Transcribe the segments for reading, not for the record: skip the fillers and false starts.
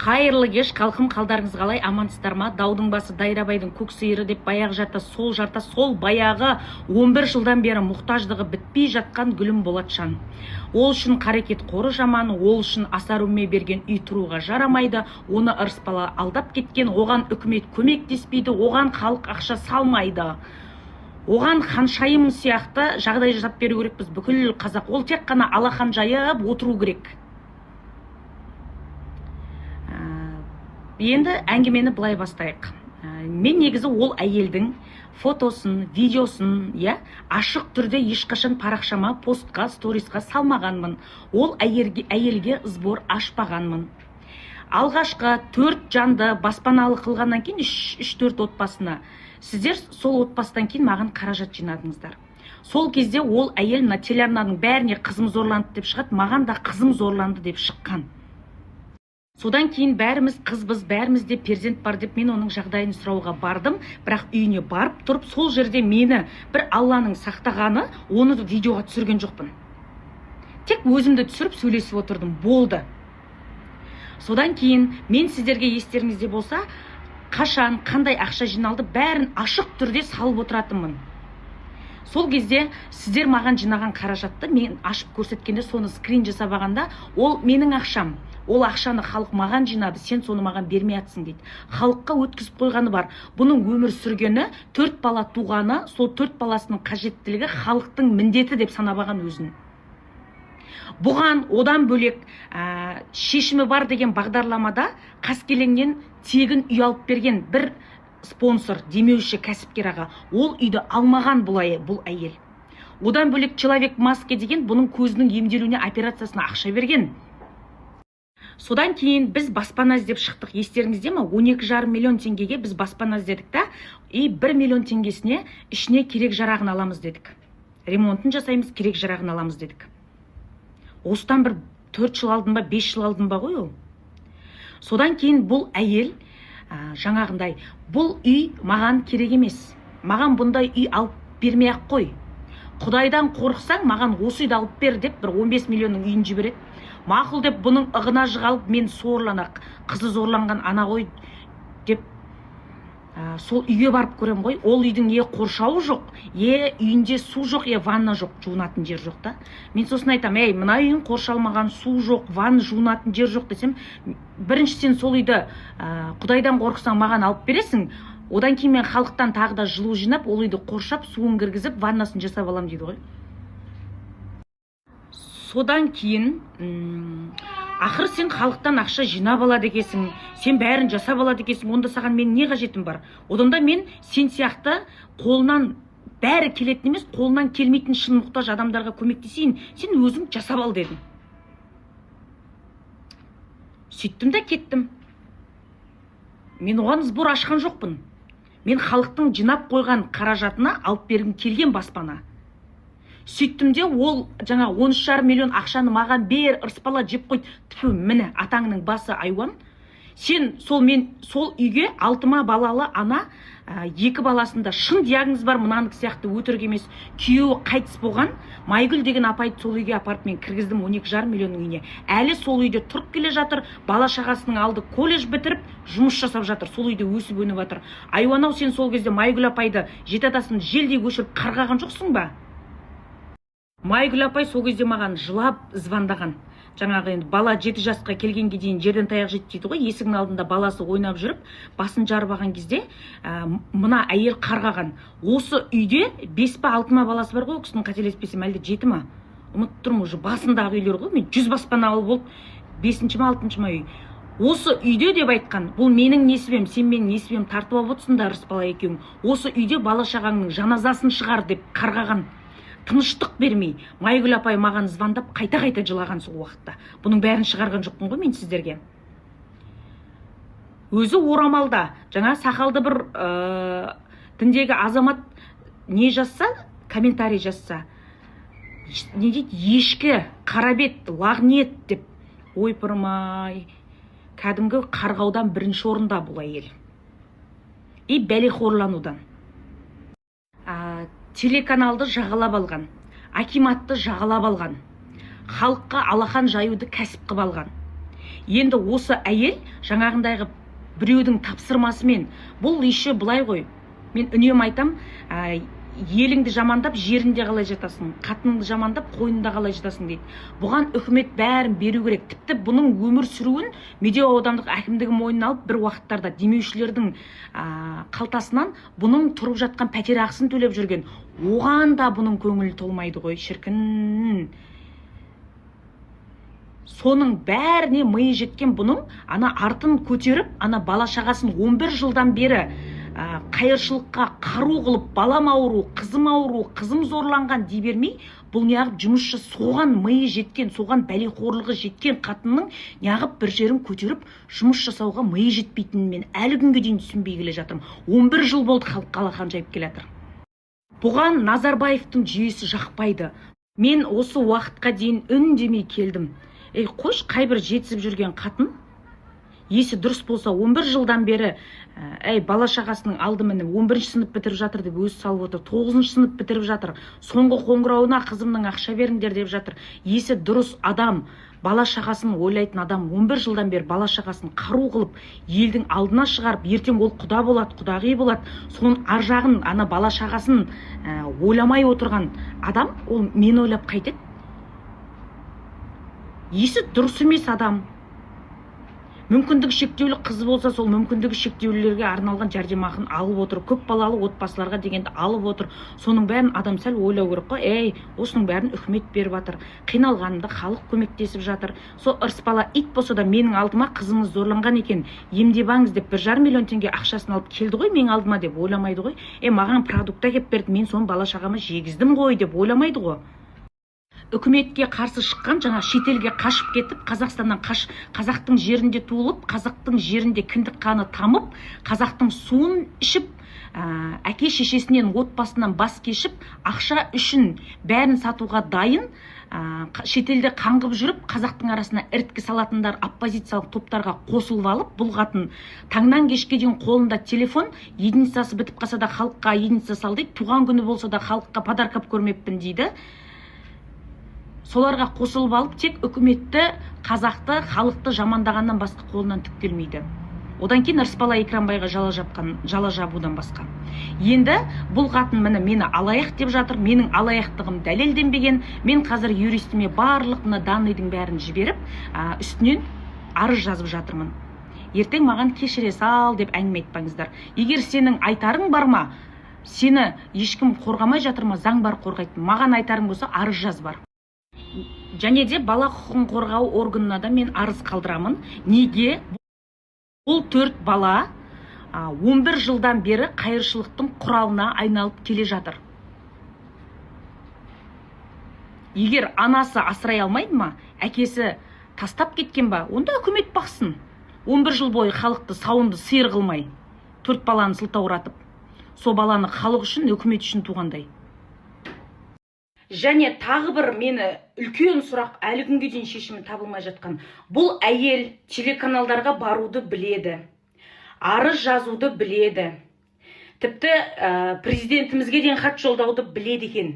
Қайырлы кеш, қалқым, қалдарыңыз қалай, амансыздар ма? Даудың басы Дайрабайдың көк сиыры деп баяғы жарта сол баяғы 11 жылдан бері мұқтаждығы бітпей жатқан гүлім Болатжан. Ол үшін қарекет қоры жаман, ол үшін асар үмме берген үй тұруға жарамайды, оны ырыспала алдап кеткен, оған үкімет көмектеспейді, оған халық ақша салмайды. Оған ханшайым сияқты жағдай жасап беру керекпіз бүкіл қазақ. Ол тек қана алақан жайып отыру керек. Енді әңгімені былай бастайық. Мен негізі ол әйелдің фотосын, видеосын, ашық түрде ешқашан парақшама, постқа, сторисқа салмағанмын. Ол әйелге сбор ашпағанмын. Алғашқы 4 жанды баспаналы қылғаннан кейін 3-4 отбасына, сіздер сол отбасыдан кейін маған қаражат жинадыңыздар. Сол кезде ол әйел мына телеарнаның бәріне қызым зорланды деп шығады, маған да қызым зорланды деп шыққан. Содан кейін бәріміз қызбыз, бәрімізде перзент бар деп мен оның жағдайын сұрауға бардым, бірақ үйіне барып тұрып, сол жерде мені бір Алланың сақтағаны, оны видеоға түсірген жоқпын. Тек өзімді түсіріп сөйлесіп отырдым, болды. Содан кейін мен сіздерге естеріңізде болса, қашан, қандай ақша жиналды, бәрін ашық түрде салып отыратынмын. Сол кезде сіздер маған жинаған қаражатты мен ашып көрсеткенде, соны скрин жасап алғанда, ол менің ақшам. Ол ақшаны халық маған жинады, сен соны маған бермей атсың дейді. Халыққа өткізіп қойғаны бар. Бұның өмір сүргені, 4 бала туғаны, сол 4 баласының қажеттілігі халықтың міндеті деп санап алған өзін. Бұған одан бөлек шешімі бар деген бағдарламада қаскелеңнен тегін үй алып берген бір спонсор, демеуші кәсіпкер аға. Ол үйді алмаған бұл әйел. Одан бөлек человек маске деген бұның көзінің емделуіне, операциясына ақша берген. Содан кейін біз баспана іздеп шықтық. Естеріңізде ме? 12,5 миллион теңгеге біз баспана іздедік та, 1 миллион теңгесіне ішіне керек жарағын аламыз дедік. Ремонтын жасаймыз, керек жарағын аламыз дедік. Осыдан бір 4 жыл алдын ба, 5 жыл алдын ба ғой ол. Содан кейін бұл әйел жаңағындай, бұл үй маған керек емес. Маған бұндай үй алып бермей ақ қой. Құдайдан қорықсаң, маған осы үйді алып бер деп бір 15 миллионның үйін жібереді. Мақұл деп бұның ығына жығалып, мен сорланақ, қызы зорланған ана ғой деп сол үйге барып көрем ғой. Ол үйдің қоршауы жоқ, үйінде су жоқ, ванна жоқ, жуынатын жер жоқ та. Мен сосын айтам, мына үйің қоршалмаған, су жоқ, ванна, жуынатын жер жоқ десем, бірінші сен сол үйді Құдайдан қорықсаң маған алып бересің, одан кейін мен халықтан тағы да жылу жинап, ол үйді қоршап, суын кіргізіп, ваннасын жасап алам дейді ғой. Содан кейін ақыр сен халықтан ақша жинап алады екесің, сен бәрін жасап алады екесің, онда саған мен не қажетім бар? Одан мен сен сияқты қолынан бәрі келетін емес, қолынан келмейтін шын мұқтаж адамдарға көмектесейін, сен өзің жасап ал дедім. Сөйттім да кеттім. Мен оған сбор ашқан жоқпын. Мен халықтың жинап қойған қаражатына алып бергім келген баспана. Сөйттім де, ол жаңа 13,5 миллион ақшаны маған бер, ырыспала жеп қойды. Түпі, міне, атаңның басы айуан. Сен сол үйге 6 балалы ана, 2 баласында шын диагноз бар, мұнандық сияқты өтірік емес, күйеуі қайтыс болған, Майгүл деген апайды сол үйге апарып мен кіргіздім 12,5 миллионның үйіне. Әлі сол үйде тұрып келе жатыр, бала шағасының алды колледж бітіріп, жұмыс жасап жатыр, сол үйде өсіп өніп жатыр. Айуанау, сен сол кезде Майгүл апайды жеті-атасын желдей көшіріп қарғаған жоқсың ба? Майгүл апай сол кезде маған жылап звондаған. Жаңағы енді бала 7 жасқа келгенге дейін жерден таяқ жейді дейді ғой, есігінің алдында баласы ойнап жүріп, басын жарып алған кезде мына әйел қарғаған. Осы үйде 5 па 6 баласы бар ғой, кісінің қателеспесем, әлде 7 ма? Ұмытып тұрмын, уже басындағы үйлер ғой. Мен 100 баспана алып болып, 5-ші ма 6-ші ма үй. Осы үйде деп айтқан, бұл менің несібем, сен менің несібем тартып алып отырсыңдар ырыспала екеуің. Осы үйде бала шағаңның жаназасын шығар деп қарғаған. Тыныштық бермей, Майгүл апай маған звондап қайта-қайта жылаған сол уақытта. Бұның бәрін шығарған жоқпын ғой мен сіздерге. Өзі орамалда, жаңа сақалды бір діндегі азамат не жазса, комментарий жазса, не дейді, ешкі, қарабет, лағнет деп, ойпырмай, кәдімгі қарғаудан бірінші орында бұл әйел. И бәлеқорланудан. Телеканалды жағалап алған, акиматты жағалап алған, халыққа алақан жаюды кәсіп қып алған. Енді осы әйел жаңағындайғы біреудің тапсырмасымен, бұл еще былай ғой, мен үнем айтам, еліңді жамандап жерінде қалай жатасың, қатыныңды жамандап қойнында қалай жатасың дейді. Бұған үкімет бәрін беру керек. Тіпті бұның өмір сүруін Медеу аудандық әкімдігі мойнына алып, бір уақыттарда демеушілердің қалтасынан бұның тұрып жатқан пәтер ақысын төлеп жүрген. Оған да бұның көңілі толмайды ғой, шіркін. Соның бәріне миы жеткен бұның ана артын көтеріп, ана бала шағасын 11 жылдан бері қайыршылыққа қару қылып, балам ауру, қызым зорланған дей бермей, бұл неғып жұмысшы, соған миы жеткен, соған бәлеқорлығы жеткен қатынның неғып бір жерін көтеріп жұмыс жасауға миы жетпейтінін мен әлі күнге дейін түсінбей келе жатырмын. 11 жыл болды халыққа алақан жайып келе жатыр. Бұған Назарбаевтың жүйесі жақпайды. Мен осы уақытқа дейін үндемей келдім. Қош, қайбір жетісіп жүрген қатын есі дұрыс болса 11 жылдан бері бала шағасының алды міне 11-ші сынып бітіріп жатыр деп өзі салып отыр, 9-ші сынып бітіріп жатыр, соңғы қоңырауына қызымның ақша беріңдер деп жатыр. Есі дұрыс адам, бала шағасын ойлайтын адам 11 жылдан бері бала шағасын қару қылып елдің алдына шығарып, ертең ол құда болады, құдағи болады, соның ар жағын, ана бала шағасын ойламай отырған адам, ол мен ойлап қайтеді. Есі дұрыс емес адам. Мүмкіндігі шектеулі қызы болса, сол мүмкіндігі шектеулілерге арналған жәрдемақыны алып отыр. Көп балалы отбасыларға дегенді алып отыр. Соның бәрін адам сәл ойлау керек қой. Осының бәрін үкімет беріп жатыр. Қиналғанында халық көмектесіп жатыр. Сол ырыспала ит болса да менің алдыма қызыңыз зорланған екен, емдеп алыңыз деп 1,5 миллион теңге ақшасын алып келді ғой менің алдыма деп ойламайды ғой. Маған продукт әкеп берді, мен соны бала шағама жегіздім ғой деп ойламайды ғой. Үкіметке қарсы шыққан, жаңа шетелге қашып кетіп, Қазақстаннан қазақтың жерінде туылып, қазақтың жерінде кіндік қаны тамып, қазақтың суын ішіп, әке шешесінен, отбасынан бас кешіп, ақша үшін бәрін сатуға дайын, шетелде қаңғып жүріп, қазақтың арасына іріткі салатындар оппозициялық топтарға қосылып алып, бұл қатын таңнан кешке дейін қолында телефон, единицасы бітіп қалса да халыққа единица сал дейді, туған күні болса да халыққа подарка көрмеппін дейді. Соларға қосылып алып, тек үкіметті, қазақты, халықты жамандағаннан басқа қолынан түк келмейді. Одан кейін Ырысбала Екранбайға жала жабудан басқа. Енді бұл қатын мені алаяқ деп жатыр, менің алаяқтығым дәлелденбеген, мен қазір юристіме барлық данныйдың бәрін жіберіп, үстінен арыз жазып жатырмын. Ертең маған кешіре сал деп әңгіме айтпаңыздар. Егер сенің айтарың бар ма, сені ешкім қорғамай жатыр ма, заң бар қорғайтын. Маған айтарың болса, арыз жаз бар. Және де бала құқығын қорғау органына да мен арыз қалдырамын. Неге? Бұл 4 бала 11 жылдан бері қайыршылықтың құралына айналып келе жатыр. Егер анасы асырай алмайды ма, әкесі тастап кеткен ба, онда үкімет бақсын. 11 жыл бойы халықты сауынды сиыр қылмай, 4 баланы сылтауратып, со баланы халық үшін, үкімет үшін туғандай. Және тағы бір мені үлкен сұрақ, әлі күнге дейін шешімі табылмай жатқан. Бұл әйел телеканалдарға баруды біледі, арыз жазуды біледі, тіпті президентімізге дейін хат жолдауды біледі екен.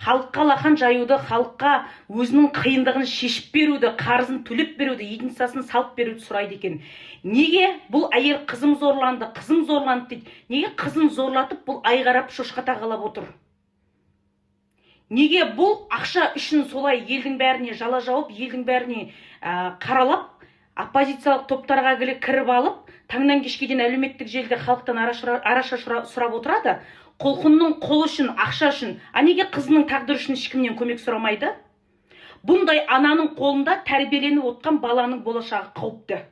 Халыққа алақан жаюды, халыққа өзінің қиындығын шешіп беруді, қарызын төлеп беруді, единицасын салып беруді сұрайды екен. Неге бұл әйел қызым зорланды дейді? Неге қызын зорлатып, бұл айғарап шошқа тағалап отыр? Неге бұл ақша үшін солай елдің бәріне жала жауып, елдің бәріне қаралап, оппозициялық топтарға кіріп алып, таңнан кешке дейін әлеуметтік желіде халықтан араша сұрап отырады? Құлқынның қол үшін, ақша үшін, неге қызының тағдыры үшін ешкімнен көмек сұрамайды? Бұндай ананың қолында тәрбиеленіп отқан баланың болашағы қауіпті.